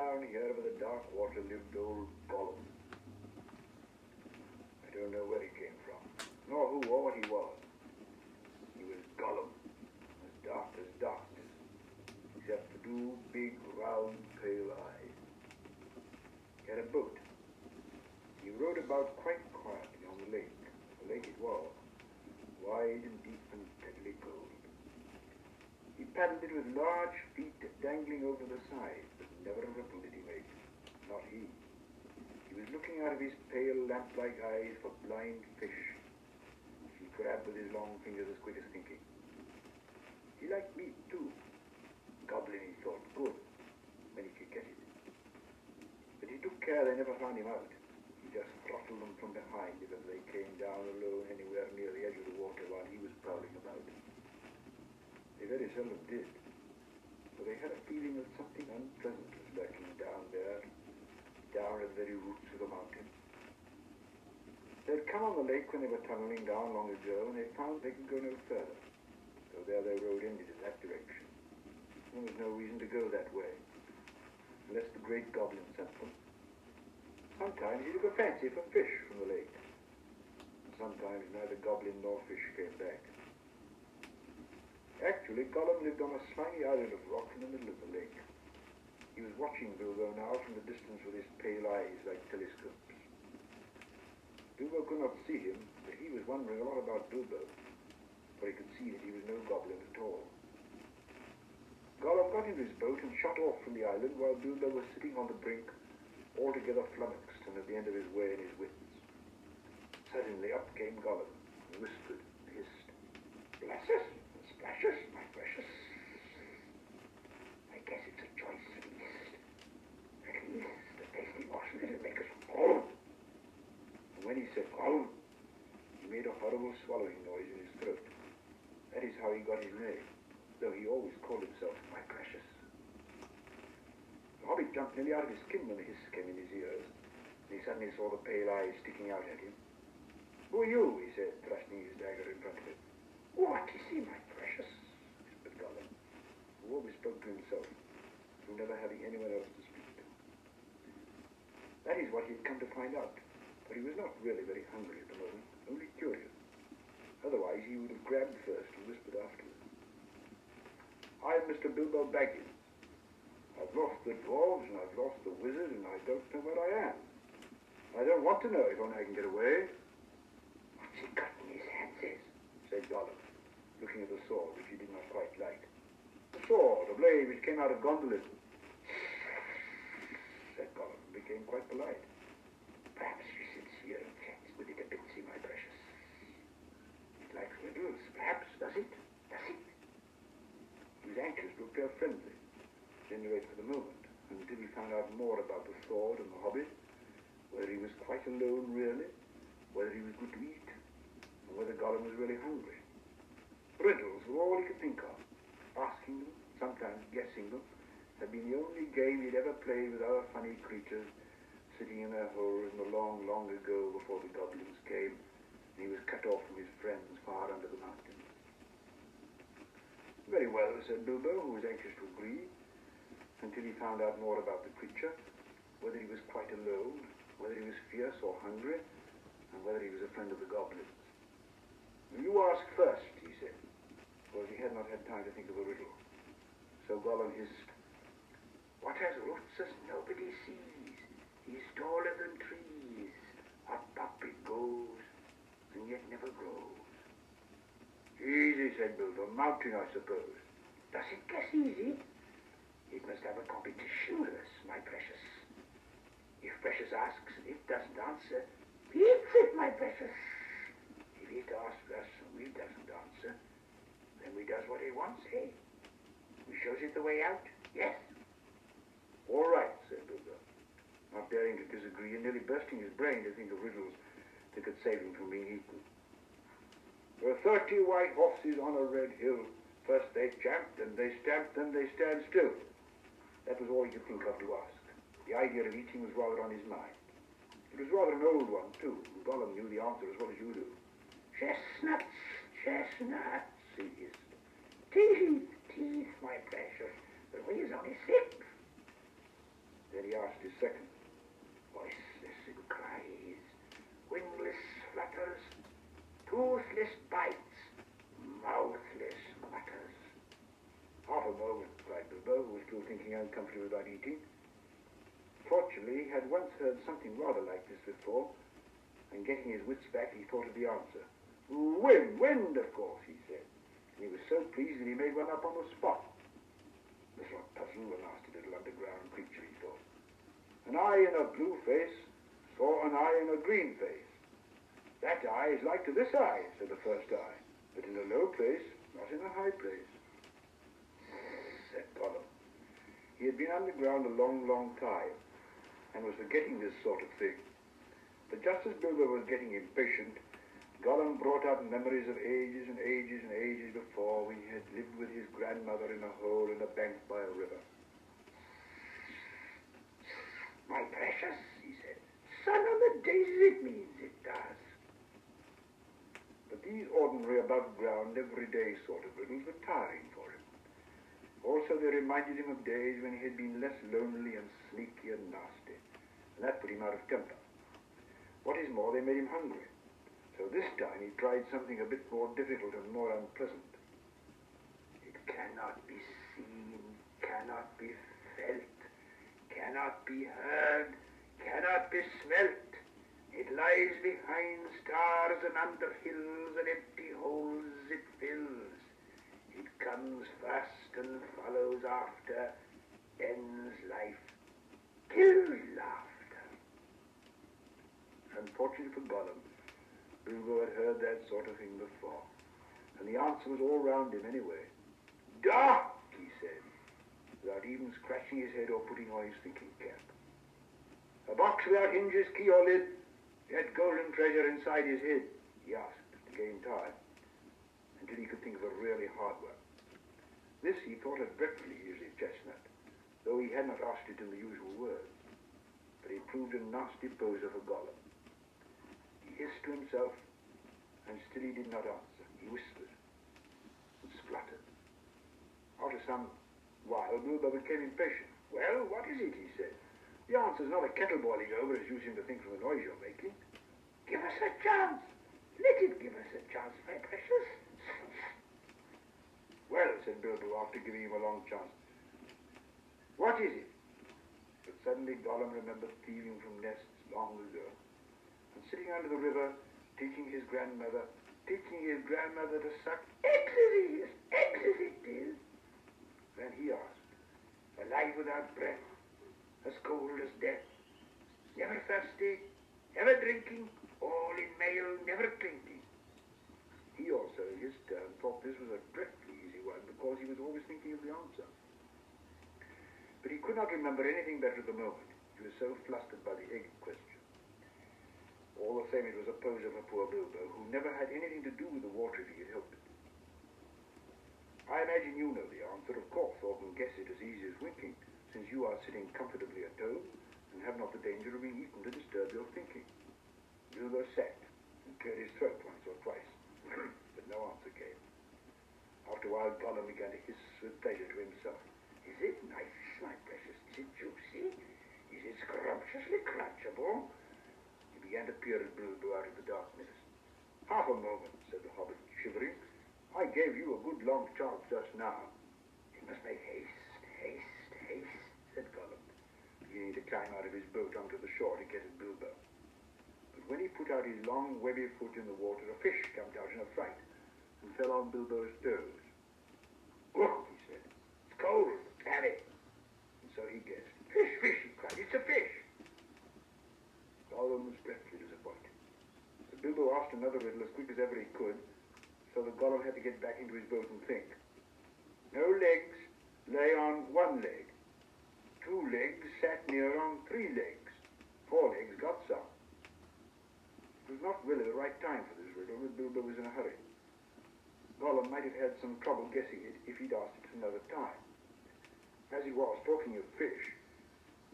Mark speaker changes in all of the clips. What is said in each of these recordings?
Speaker 1: down here by the dark water lived old Gollum. I don't know where he came from, nor who or what he was. He was Gollum, as darkness, except for two big, round, pale eyes. He had a boat. He rowed about quite quietly on the lake. The lake it was, wide and deep and deadly cold. He paddled it with large feet dangling over the side, but never a ripple did he make. Not he. He was looking out of his pale, lamp-like eyes for blind fish, which he grabbed with his long fingers as quick as thinking. He liked meat, too. Goblin, he thought, good, when he could get it. But he took care they never found him out. He just throttled them from behind if they came down alone anywhere near the edge of the water while he was prowling about. They very seldom did, for they had a feeling that something unpleasant was lurking down there, down at the very roots of the mountain. They'd come on the lake when they were tunneling down long ago, and they found they could go no further. So there their road ended in that direction. There was no reason to go that way, unless the great goblin sent them. Sometimes he took a fancy for fish from the lake, and sometimes neither goblin nor fish came back. Actually, Gollum lived on a slimy island of rock in the middle of the lake. He was watching Bilbo now from the distance with his pale eyes like telescopes. Bilbo could not see him, but he was wondering a lot about Bilbo, for he could see that he was no goblin at all. Gollum got into his boat and shot off from the island while Bilbo was sitting on the brink, altogether flummoxed and at the end of his way and his wits. Suddenly up came Gollum and whispered and hissed, "Bless us! Splashes, my precious. I guess it's a choice feast. At least the tasty morsel will make us all." And when he said all, he made a horrible swallowing noise in his throat. That is how he got his name, though he always called himself my precious. The Hobbit jumped nearly out of his skin when the hiss came in his ears, and he suddenly saw the pale eyes sticking out at him. "Who are you?" he said, thrusting his dagger in front of him. "What is he, my precious?" whispered Gollum, who always spoke to himself, through never having anyone else to speak to. That is what he had come to find out, for he was not really very hungry at the moment, only curious. Otherwise he would have grabbed first and whispered afterwards. "I'm Mr. Bilbo Baggins. I've lost the dwarves and I've lost the wizard and I don't know where I am. I don't want to know if only I can get away." "What's he got in his hands?" said Gollum, looking at the sword, which he did not quite like. "The sword, a blade which came out of Gondolin," said Gollum, and became quite polite. "Perhaps you sincere and chance with it a bitsy, my precious. It likes riddles, perhaps, does it? Does it?" He was anxious to appear friendly, at any rate for the moment, until he found out more about the sword and the Hobbit, whether he was quite alone really, whether he was good to eat, and whether Gollum was really hungry. Riddles were all he could think of. Asking them, sometimes guessing them, had been the only game he'd ever played with other funny creatures sitting in their holes in the long, long ago before the goblins came, and he was cut off from his friends far under the mountains. "Very well," said Bilbo, who was anxious to agree, until he found out more about the creature, whether he was quite alone, whether he was fierce or hungry, and whether he was a friend of the goblins. "You ask first," he said, because he had not had time to think of a riddle. So Gollum hissed, "What has roots as nobody sees? He's taller than trees. Up it goes, and yet never grows." "Easy," said Bilbo. "Mountain, I suppose." "Does it guess easy? It must have a competition with us, my precious. If precious asks and it doesn't answer, he eats it, my precious. If it asks us and we doesn't answer, then we does what it wants, eh? We shows it the way out, yes?" "All right," said Bilbo, not daring to disagree and nearly bursting his brain to think of riddles that could save him from being eaten. "There are 30 white horses on a red hill. First they champed, then they stamped, then they stand still." That was all he could think of to ask. The idea of eating was rather on his mind. It was rather an old one, too, and Gollum knew the answer as well as you do. "Chestnuts, chestnuts," he hissed. "Teeth, teeth, my precious, but we is only 6. he asked his second. Voiceless in cries, wingless flutters, toothless bites, mouthless mutters. Half a moment, cried Bilbo, who was still thinking uncomfortably about eating. Fortunately, he had once heard something rather like this before, and getting his wits back, he thought of the answer. Wind, of course, he said, and he was so pleased that he made one up on the spot. This was puzzle, a nasty little underground creature, he thought. An eye in a blue face saw an eye in a green face. That eye is like to this eye, said the first eye, but in a low place, not in a high place, said Gollum. He had been underground a long, long time, and was forgetting this sort of thing. But just as Bilbo was getting impatient, Gollum brought up memories of ages and ages and ages before, when he had lived with his grandmother in a hole in a bank by a river. My precious, he said, son on the daisies, it means it does. But these ordinary above-ground, everyday sort of riddles were tiring for him. Also, they reminded him of days when he had been less lonely and sneaky and nasty, and that put him out of temper. What is more, they made him hungry. So this time he tried something a bit more difficult and more unpleasant. It cannot be seen, cannot be felt, cannot be heard, cannot be smelt. It lies behind stars and under hills, and empty holes it fills. It comes first and follows after, ends life, kills laughter. Unfortunately for Gollum, Bilbo had heard that sort of thing before, and the answer was all round him anyway. Dark, he said, without even scratching his head or putting on his thinking cap. A box without hinges, key or lid, that golden treasure inside his head, he asked to gain time, until he could think of a really hard one. This he thought a dreadfully easy chestnut, though he had not asked it in the usual words, but he proved a nasty poser for Gollum. He hissed to himself, and still he did not answer. He whispered and spluttered. After some while, Bilbo became impatient. Well, what is it, he said. The answer's not a kettle boiling over, as you seem to think from the noise you're making. Give us a chance. Let it give us a chance, my precious. Well, said Bilbo, after giving him a long chance. What is it? But suddenly Gollum remembered thieving from nests long ago, and sitting under the river, teaching his grandmother to suck eggs as it is. Then he asked, alive without breath, as cold as death, never thirsty, never drinking, all in mail, never clinking. He also, in his turn, thought this was a dreadfully easy one, because he was always thinking of the answer. But he could not remember anything better at the moment. He was so flustered by the egg question. All the same, it was a poser for poor Bilbo, who never had anything to do with the water if he could help it. I imagine you know the answer, of course, or can guess it as easy as winking, since you are sitting comfortably at home and have not the danger of being eaten to disturb your thinking. Bilbo sat and cleared his throat once or twice, but no answer came. After a while, Gollum began to hiss with pleasure to himself. Is it nice, my precious? Is it juicy? Is it scrumptiously crunchable? He began to peer at Bilbo out of the darkness. Half a moment, said the Hobbit, shivering. I gave you a good long chance just now. You must make haste, said Gollum, beginning to climb out of his boat onto the shore to get at Bilbo. But when he put out his long, webby foot in the water, a fish jumped out in a fright and fell on Bilbo's toes. Look, he said, it's cold, have it. And so he guessed. Fish, he cried, it's a fish. Gollum was dreadfully disappointed. But Bilbo asked another riddle as quick as ever he could, so that Gollum had to get back into his boat and think. No legs lay on one leg. 2 legs sat near on 3 legs. 4 legs got some. It was not really the right time for this riddle, but Bilbo was in a hurry. Gollum might have had some trouble guessing it if he'd asked it another time. As he was, talking of fish,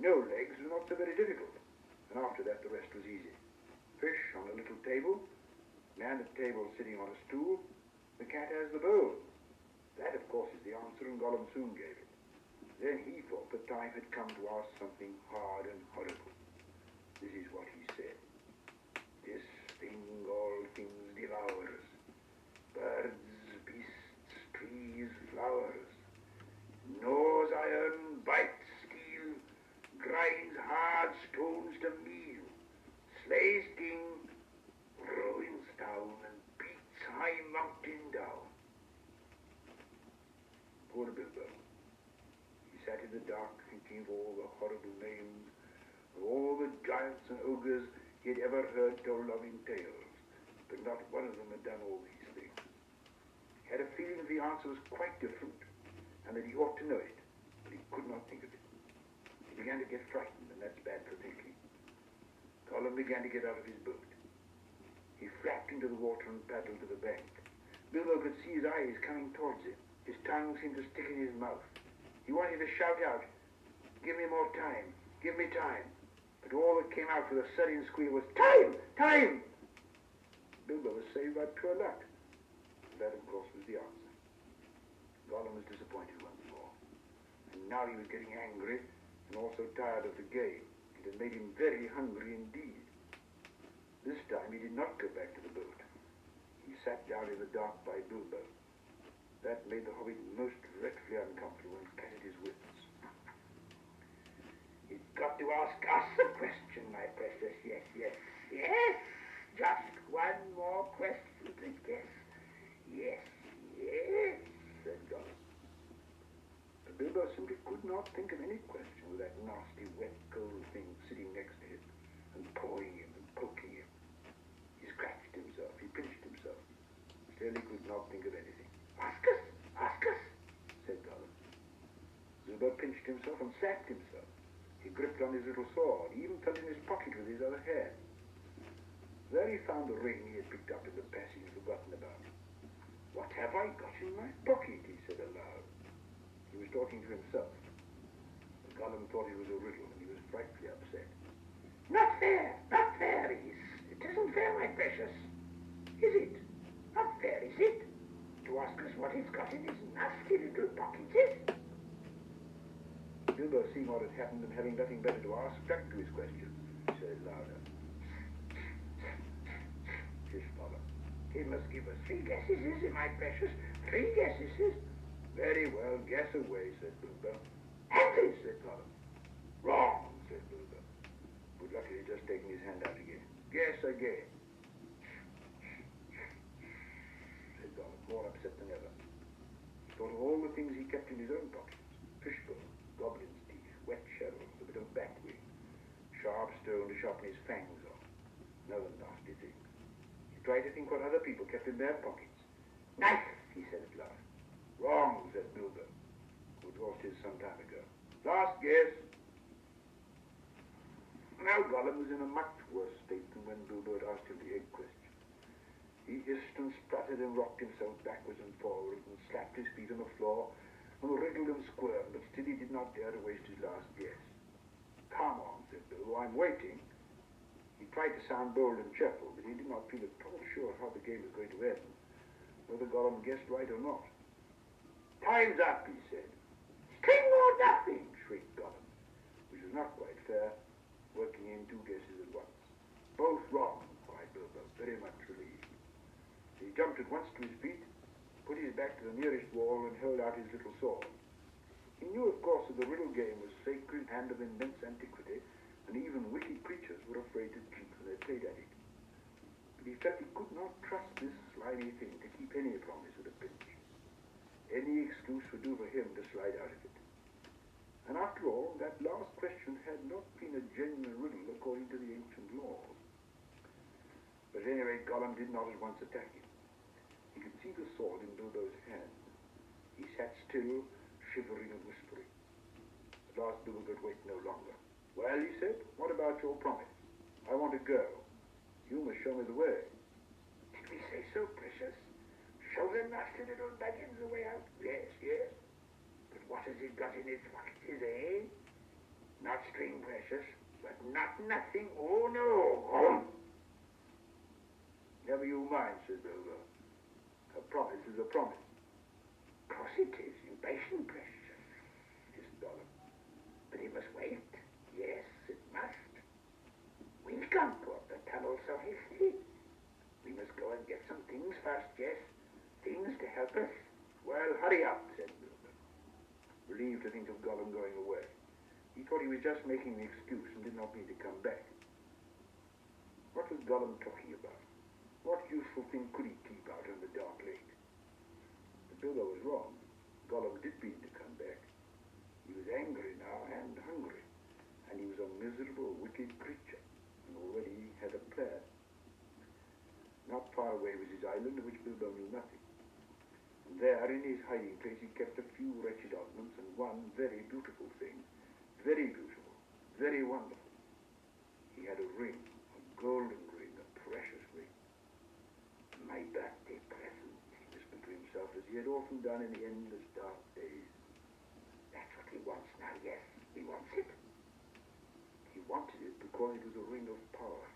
Speaker 1: no legs was not so very difficult, and after that the rest was easy. Fish on a little table, man at table sitting on a stool, the cat has the bone. That, of course, is the answer, and Gollum soon gave it. Then he thought the time had come to ask something hard and horrible. This is what he said. This thing all things devours. Birds, beasts, trees, flowers. Gnaws iron, bites steel, grinds hard stones to meal, slays king, ruins town, and beats high mountain down. Poor Bilbo. He sat in the dark thinking of all the horrible names, of all the giants and ogres he had ever heard told of in tales, but not one of them had done all these things. He had a feeling that the answer was quite different, and that he ought to know it, but he could not think of it. He began to get frightened, and that's bad for thinking. Gollum began to get out of his boat. He flapped into the water and paddled to the bank. Bilbo could see his eyes coming towards him. His tongue seemed to stick in his mouth. He wanted to shout out, "Give me more time, give me time." But all that came out with a sudden squeal was, "Time! Time!" Bilbo was saved by pure luck. That, of course, was the answer. Gollum was disappointed once more. And now he was getting angry and also tired of the game. It had made him very hungry indeed. This time he did not go back to the boat. He sat down in the dark by Bilbo. That made the Hobbit most dreadfully uncomfortable and scattered his wits. "You've got to ask us a question, my precious. Yes, yes, yes. Just one more question to guess. Yes, yes," said Gollum. But Bilbo simply could not think of any question with that nasty, wet, cold thing sitting next to him and pawing him and poking him. He scratched himself, he pinched himself. Still he could not think of anything. Ask us, said Gollum. Bilbo pinched himself and slapped himself. He gripped on his little sword. He even felt in his pocket with his other hand. There he found the ring he had picked up in the passage and forgotten about. "What have I got in my pocket?" he said aloud. He was talking to himself. But Gollum thought it was a riddle, and he was frightfully upset. Not fair, it isn't fair, my precious. Is it? Not fair, is it? To ask us what he's got in his nasty little pockets, is? Bilbo, seeing what had happened and having nothing better to ask, stuck to his question. He said louder. Hissed Gollum. "He must give us 3 guesses, is it, my precious? 3 guesses. Very well, guess away," said Bilbo. "Apples," said Gollum. "Wrong," said Bilbo, who'd luckily just taken his hand out again. "Guess again." Said Gollum, more upset than ever. He thought of all the things he kept in his own pockets. Fishbone, goblin's teeth, wet shells, a bit of batwing, sharp stone to sharpen his fangs on, and other nasty things. He tried to think what other people kept in their pockets. "Knife," he said at last. "Wrong," said Bilbo, who'd lost his some time ago. "Last guess." Now Gollum was in a much worse state than when Bilbo had asked him the egg question. He hissed and spluttered and rocked himself backwards and forwards and slapped his feet on the floor and wriggled and squirmed, but still he did not dare to waste his last guess. "Come on," said Bilbo, "I'm waiting." He tried to sound bold and cheerful, but he did not feel at all sure how the game was going to end, whether Gollum guessed right or not. "Time's up," he said. "String or nothing," shrieked Gollum, which was not quite fair, working in 2 guesses at once. "Both wrong," cried Bilbo, very much relieved. He jumped at once to his feet, put his back to the nearest wall, and held out his little sword. He knew, of course, that the riddle game was sacred and of immense antiquity, and even wicked creatures were afraid to cheat when they played at it. But he felt he could not trust this slimy thing to keep any promise at a pinch. Any excuse would do for him to slide out of it. And after all, that last question had not been a genuine riddle according to the ancient laws. But at any rate, Gollum did not at once attack him. He could see the sword in Bilbo's hand. He sat still, shivering and whispering. At last Bilbo could wait no longer. "Well," he said, "what about your promise? I want to go. You must show me the way." "Did we say so, precious? Show the nasty little baggins the way out? Yes, yes. But what has it got in its pockets, eh? Not string, precious, but not nothing. Oh, no." "Never you mind," said Bilbo. "A promise is a promise." "Of course it is. Impatient, precious," hissed Gollum. must wait. Yes, it must. We can't go up the tunnel so hastily. We must go and get some things first, yes? Things to help us. Well, hurry up, said Bilbo, relieved to think of Gollum going away. He thought he was just making an excuse and did not mean to come back. What was Gollum talking about? What useful thing could he keep out in the dark lake? But Bilbo was wrong. Gollum did mean to come back. He was angry now and hungry, and he was a miserable, wicked creature, and already had a plan. Not far away was his island, of which Bilbo knew nothing. And there, in his hiding place, he kept a few wretched oddments and one very beautiful thing. Very beautiful, very wonderful. He had a ring, a golden ring, a precious ring. My birthday present, he whispered to himself, as he had often done in the endless dark days. That's what he wants now, yes, he wants it. He wanted it because it was a ring of power.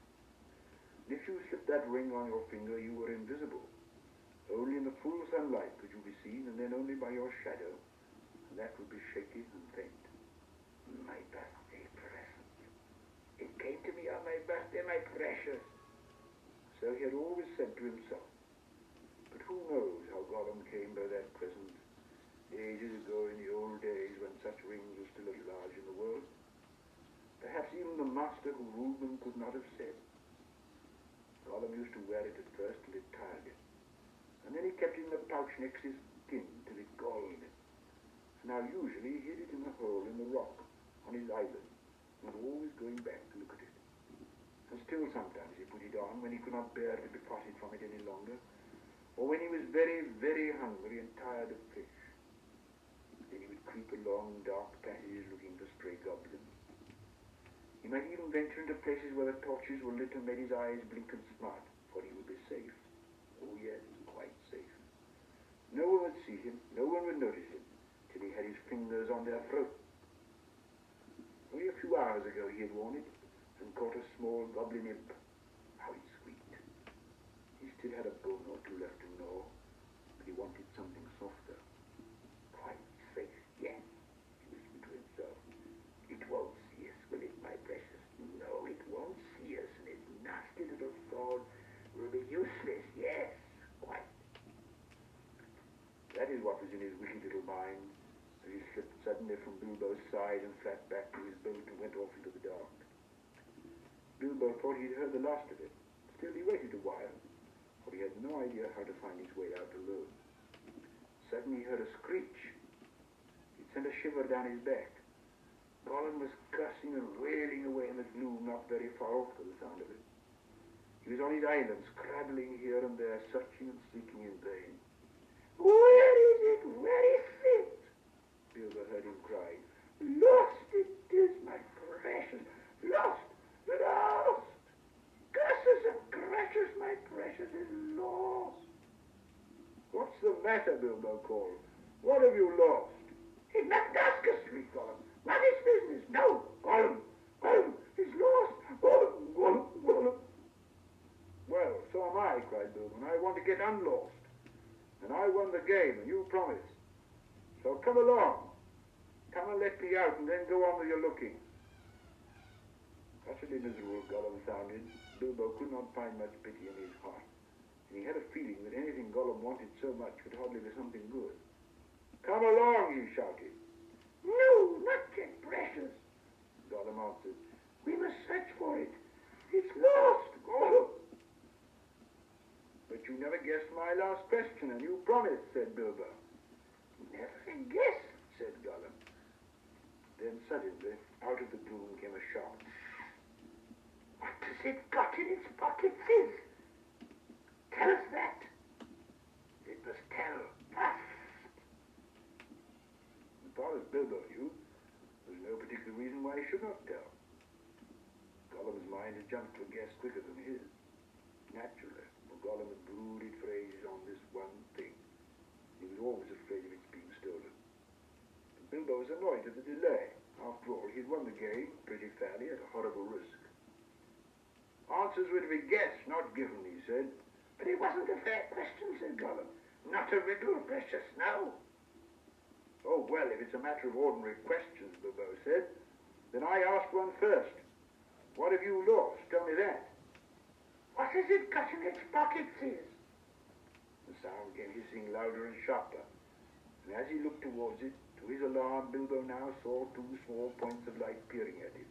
Speaker 1: And if you slipped that ring on your finger, you were invisible. Only in the full sunlight could you be seen, and then only by your shadow, and that would be shaky and faint. My birthday present. It came to me on my birthday, my precious. So he had always said to himself. But who knows how Gollum came by that present ages ago in the old days when such rings were still at large in the world? Perhaps even the master who ruled them could not have said. Gollum used to wear it at first till it tired him, and then he kept it in the pouch next his skin till it galled him. Now usually he hid it in a hole in the rock on his island, and was always going back to look at it. And still sometimes he put it on when he could not bear to be parted from it any longer, or when he was very, very hungry and tired of fish. Then he would creep along dark passages looking for stray goblins. He might even venture into places where the torches were lit and made his eyes blink and smart, for he would be safe. Oh yes, quite safe. No one would see him, no one would notice him, till he had his fingers on their throat. Only a few hours ago he had worn it, and caught a small goblin imp. How he squeaked. He still had a bone or two left to gnaw, but he wanted something softer. Quite safe, yes, he whispered to himself. It won't see us, will it, my precious? No, it won't see us, and its nasty little sword will be useless, yes, quite. That is what was in his wicked little mind, as he slipped suddenly from Bilbo's side and flat back to his boat and went off into the dark. Bilbo thought he'd heard the last of it. Still, he waited a while, for he had no idea how to find his way out alone. Suddenly he heard a screech. It sent a shiver down his back. Gollum was cursing and wailing away in the gloom not very far off to the sound of it. He was on his island, scrabbling here and there, searching and seeking in vain. Where is it? Where is it? Bilbo heard him cry. Lost it is, my precious. Lost! Lost! Curses and crashes, my precious, is lost. What's the matter? Bilbo called. What have you lost? He must ask us, shrieked Gollum. Not his business. No, Gollum. Gollum is lost. Gollum, Gollum, Gollum. Well, so am I, cried Bilbo, and I want to get unlost. And I won the game, and you promised. So come along. Come and let me out, and then go on with your looking. Utterly miserable Gollum sounded, Bilbo could not find much pity in his heart, and he had a feeling that anything Gollum wanted so much could hardly be something good. Come along, he shouted. No, not yet, precious, Gollum answered. We must search for it. It's lost, Gollum. But you never guessed my last question, and you promised, said Bilbo. Never guess, said Gollum. Then suddenly, out of the gloom came a shout. What has it got in its pocket, Fizz? Tell us that. It must tell us. As far as Bilbo knew, there was no particular reason why he should not tell. Gollum's mind had jumped to a guess quicker than his. Naturally, for Gollum had brooded for ages on this one thing. He was always afraid of its being stolen. And Bilbo was annoyed at the delay. After all, he'd won the game pretty fairly at a horrible risk. Answers were to be guessed, not given, he said. But it wasn't a fair question, said Gollum. Not a riddle, precious, no. Oh, well, if it's a matter of ordinary questions, Bilbo said, Then I asked one first. What have you lost? Tell me that.
Speaker 2: What has it got in its pockets, is?
Speaker 1: The sound came hissing louder and sharper, and as he looked towards it, to his alarm, Bilbo now saw two small points of light peering at him.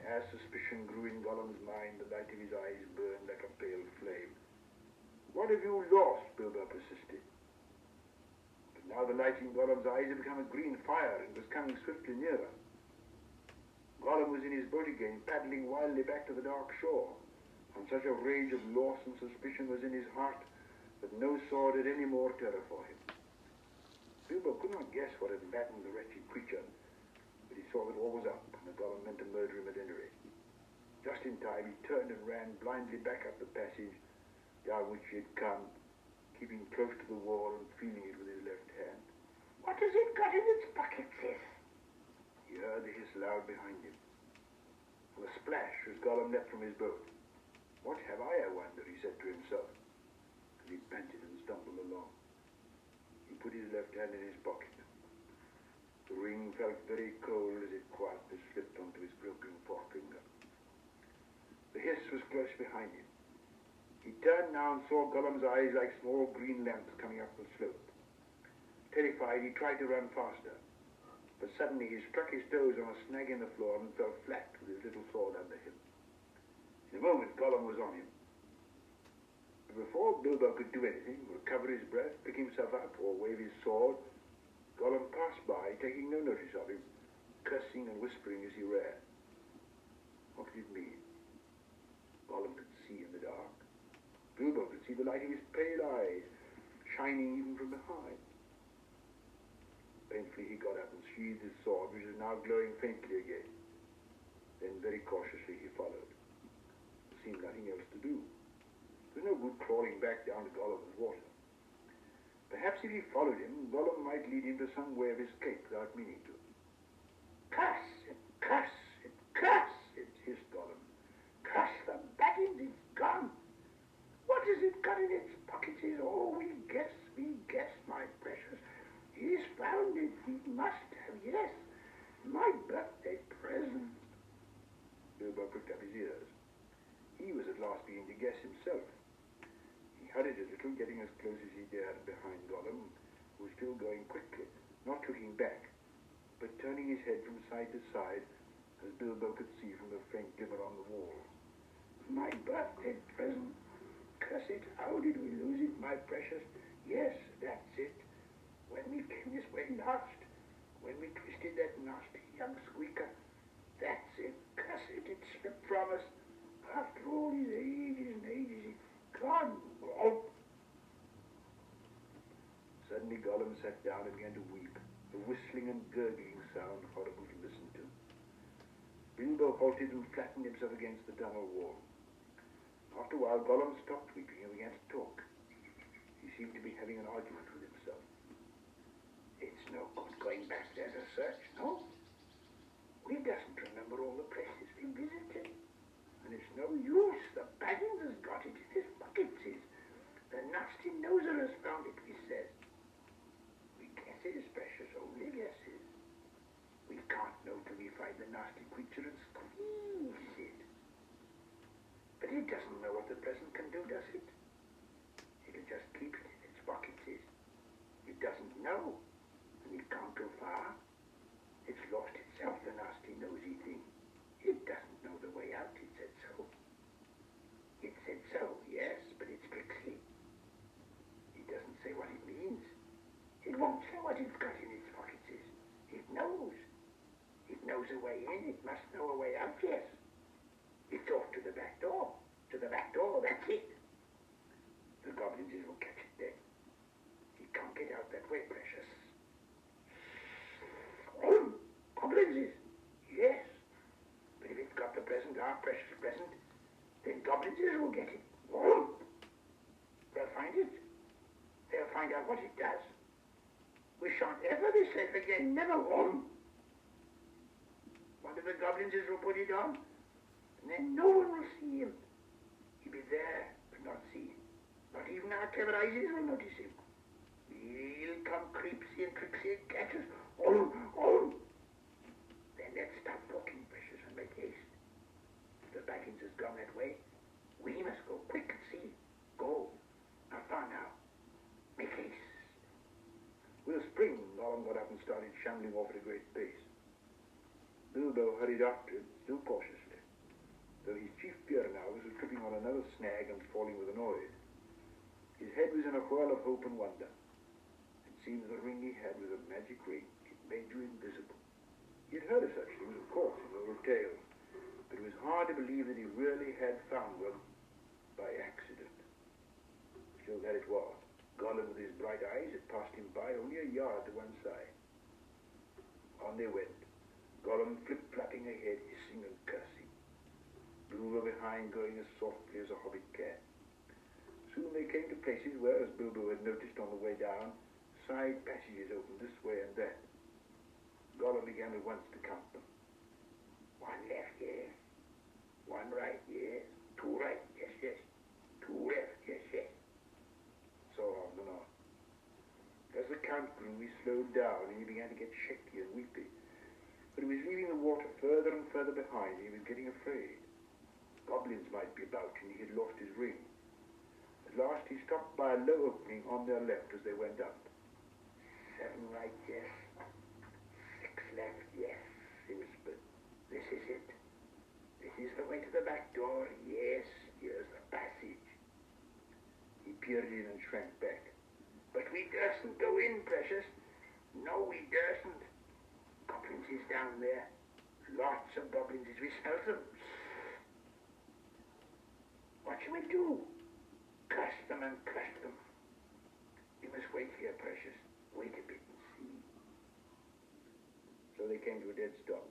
Speaker 1: As suspicion grew in Gollum's mind, the light of his eyes burned like a pale flame. What have you lost? Bilbo persisted. But now the light in Gollum's eyes had become a green fire and was coming swiftly nearer. Gollum was in his boat again, paddling wildly back to the dark shore, and such a rage of loss and suspicion was in his heart that no sword had any more terror for him. Bilbo could not guess what had maddened the wretched creature, but he saw that all was up, and that Gollum meant to murder him at any rate. Just in time, he turned and ran blindly back up the passage down which he had come, keeping close to the wall and feeling it with his left hand.
Speaker 2: What has it got in its pockets, is?
Speaker 1: He heard the hiss loud behind him, and a splash as Gollum leapt from his boat. What have I wonder, he said to himself, as he panted and stumbled along. He put his left hand in his pocket. The ring felt very cold as it quietly slipped onto his groping forefinger. The hiss was close behind him. He turned now and saw Gollum's eyes like small green lamps coming up the slope. Terrified, he tried to run faster, but suddenly he struck his toes on a snag in the floor and fell flat with his little sword under him. In a moment, Gollum was on him. But before Bilbo could do anything, recover his breath, pick himself up, or wave his sword, Gollum passed by, taking no notice of him, cursing and whispering as he ran. What did it mean? Gollum could see in the dark. Bilbo could see the light of his pale eyes, shining even from behind. Painfully he got up and sheathed his sword, which was now glowing faintly again. Then very cautiously he followed. There seemed nothing else to do. There was no good crawling back down to Gollum's water. Perhaps if he followed him, Gollum might lead him to some way of escape without meaning to.
Speaker 2: Curse it, curse it, curse it, hissed Gollum. Curse the Baggins, it's gone. What has it got in its pockets? Oh, we guess, my precious. He's found it. He must have, yes. My birthday present.
Speaker 1: Bilbo pricked up his ears. He was at last beginning to guess himself. He hurried a little, getting as close as he dared behind Gollum, who was still going quickly, not looking back, but turning his head from side to side, as Bilbo could see from the faint glimmer on the wall.
Speaker 2: My birthday present. Curse it, how did we lose it, my precious? Yes, that's it. When we came this way last, when we twisted that nasty young squeaker, that's it, curse it, it slipped from us. After all these ages and ages, it's gone. Oh.
Speaker 1: Suddenly Gollum sat down and began to weep, a whistling and gurgling sound horrible to listen to. Bilbo halted and flattened himself against the tunnel wall. After a while, Gollum stopped weeping and began to talk. He seemed to be having an argument with himself.
Speaker 2: It's no good going back there to search, no? We doesn't remember all the places we visited. And it's no use. The Baggins has got it in his pockets. The nasty noser has found it, we says. We guesses, precious, only guesses. We can't know till we find the nasty creature and squeeze it. But it doesn't know what the present can do, does it? It'll just keep it in its pockets. It doesn't know. And it can't go far. It's lost itself, the nasty nosy thing. It doesn't know the way out, it said so. It said so, yes, but it's tricksy. It doesn't say what it means. It won't say what it's got in its pockets. It knows. It knows a way in, it must know a way out, yes. It's off to the back door. To the back door, that's it. The goblins will catch it then. It can't get out that way, precious. Oh, goblins, yes. But if it's got the present, our precious present, then goblins will get it. Oh, they'll find it. They'll find out what it does. We shan't ever be safe again, never one. One of the goblins will put it on, and then no one will see him. He'll be there, but not seen. Not even our clever eyes will notice him. He'll come creepsy and tricksy and catch us. Oh, oh. Then Let's stop talking, Precious, and make haste. If the Baggins has gone that way, we must go quick and see. Go. Not far now. Make haste.
Speaker 1: With a spring, Gollum got up and started shambling off at a great pace. Bilbo hurried after him, still cautiously, though his chief fear now was of tripping on another snag and falling with a noise. His head was in a whirl of hope and wonder. It seemed the ring he had was a magic ring. It made you invisible. He had heard of such things, of course, in old tales, but it was hard to believe that he really had found one by accident. Still, there it was. Gollum, with his bright eyes, had passed him by only a yard to one side. On they went, Gollum flip-flapping ahead, hissing and cursing. Bilbo behind, going as softly as a hobbit cat. Soon they came to places where, as Bilbo had noticed on the way down, side passages opened this way and that. Gollum began at once to count them.
Speaker 2: One left, yes. One right, yes. Two right, yes, yes. Two left, yes, yes.
Speaker 1: So on and on. As the count grew, he slowed down and he began to get shaky and weepy. But he was leaving the water further and further behind and he was getting afraid. Goblins might be about and he had lost his ring. At last he stopped by a low opening on their left as they went up.
Speaker 2: 7 right, yes. 6 left, yes, he whispered. This is it. This is the way to the back door. Yes, here's the passage.
Speaker 1: He peered in and shrank back.
Speaker 2: But we dursn't go in, Precious. No, we dursn't. Goblins is down there. Lots of goblins is we smell them. What shall we do? Curse them and curse them. We must wait here, Precious. Wait a bit and see.
Speaker 1: So they came to a dead stop.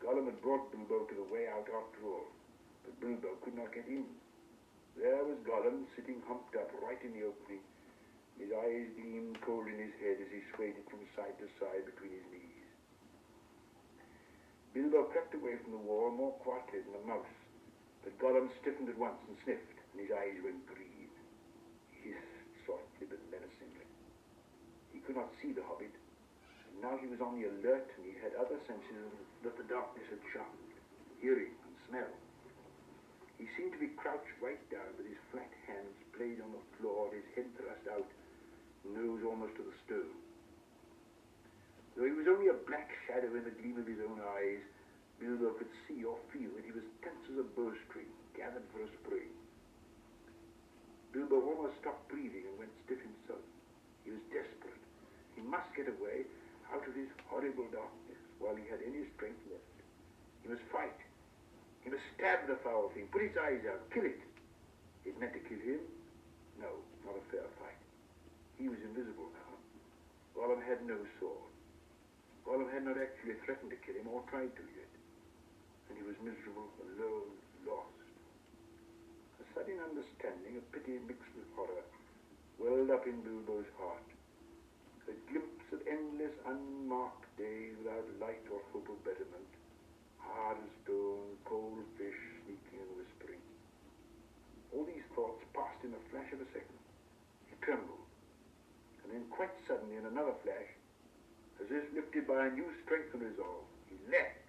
Speaker 1: Gollum had brought Bilbo to the way out after all, but Bilbo could not get in. There was Gollum sitting humped up right in the opening. His eyes gleamed cold in his head as he swayed it from side to side between his knees. Bilbo crept away from the wall more quietly than a mouse, but Gollum stiffened at once and sniffed, and his eyes went green. He hissed softly but menacingly. He could not see the hobbit, and now he was on the alert, and he had other senses that the darkness had sharpened, hearing and smell. He seemed to be crouched right down, with his flat hands played on the floor, his head thrust out, nose almost to the stone. Though he was only a black shadow in the gleam of his own eyes, Bilbo could see or feel that he was tense as a bowstring, gathered for a spring. Bilbo almost stopped breathing and went stiff himself. He was desperate. He must get away out of this horrible darkness while he had any strength left. He must fight. He must stab the foul thing, put its eyes out, kill it. It meant to kill him? No, not a fair fight. He was invisible now. Gollum had no sword. Gollum had not actually threatened to kill him or tried to yet. And he was miserable, alone, lost. A sudden understanding of pity mixed with horror welled up in Bilbo's heart. A glimpse of endless unmarked days without light or hope of betterment. Hard as stone, cold fish sneaking and whispering. All these thoughts passed in a flash of a second. He trembled. And then quite suddenly, in another flash, as if lifted by a new strength and resolve, he leapt.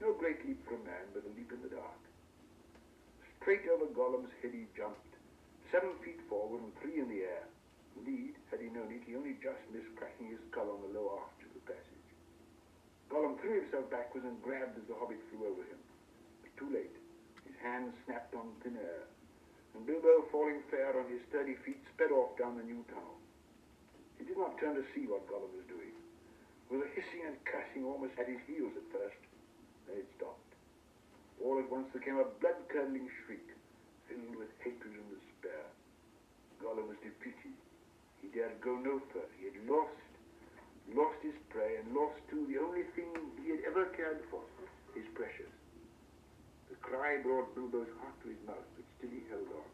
Speaker 1: No great leap for a man, but a leap in the dark. Straight over Gollum's head he jumped, 7 feet forward and 3 in the air. Indeed, had he known it, he only just missed cracking his skull on the low arch of the passage. Gollum threw himself backwards and grabbed as the hobbit flew over him. But too late. His hands snapped on thin air, and Bilbo, falling fair on his sturdy feet, sped off down the new tunnel. He did not turn to see what Gollum was doing. With a hissing and cursing almost at his heels at first, then it stopped. All at once there came a blood-curdling shriek, filled with hatred and despair. Gollum was defeated. He dared go no further. He had lost his prey, and lost, too, the only thing he had ever cared for, his Precious. The cry brought Bilbo's heart to his mouth, but still he held on.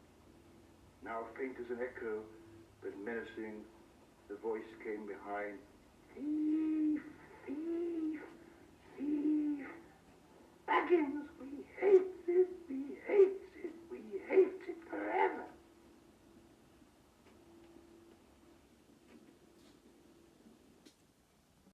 Speaker 1: Now faint as an echo, but menacing, the voice came behind. Thief!